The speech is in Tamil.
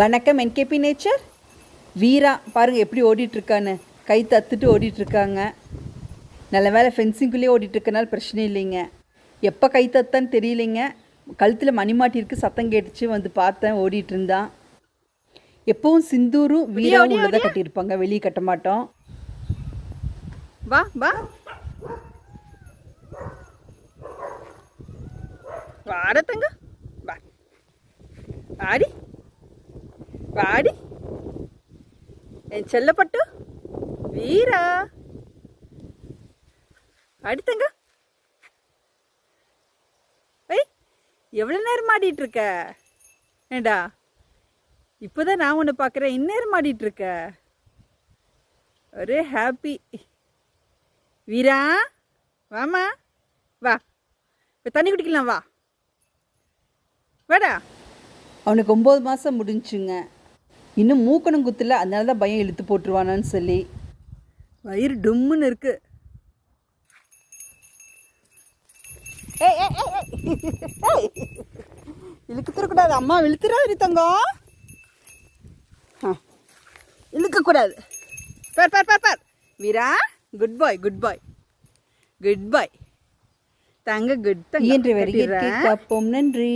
வணக்கம் என்கேபி நேச்சர். வீரா பாருங்கள் எப்படி ஓடிட்டுருக்கான்னு, கை தத்துட்டு ஓடிட்டுருக்காங்க. நல்ல வேலை ஃபென்சிங்குள்ளேயே ஓடிட்டுருக்கனால பிரச்சனை இல்லைங்க. எப்போ கை தத்தான்னு தெரியலைங்க. கழுத்தில் மணி மாட்டிருக்கு, சத்தம் கேட்டுச்சு, வந்து பார்த்தேன், ஓடிட்டு இருந்தான். எப்பவும் சிந்தூரும் வீராவும் உள்ளதாக கட்டியிருப்பாங்க, வெளியே கட்ட மாட்டோம். வா வா வாடத்தங்க, வா வாடி வாடி என் செல்லப்பட்டு வீரா, அடித்தங்க. ஐய், எவ்வளோ நேரம் ஆடிட்டு இருக்க? ஏண்டா இப்போதான் நான் ஒன்று பார்க்குறேன், இந்நேரம் ஆடிட்டு இருக்க. ஒரே ஹாப்பி. வீரா வாமா, வா இப்போ தண்ணி குடிக்கலாம், வா வாடா. அவனுக்கு 9 மாதம் முடிஞ்சுங்க. இன்னும் மூக்கணும் குத்துல, அதனால தான் பயம் இழுத்து போட்டுருவானான்னு சொல்லி. வயிறு டும்முன்னு இருக்கு. இழுக்கு தரக்கூடாது, அம்மா இழுத்துறாது தங்கம். இழுக்கக்கூடாது. பார் பார் பார் பார் வீரா, good bye good bye good பாய் தங்க, குட் தங்க. இயன்ற வரைக்கும் கேட்போம். நன்றி.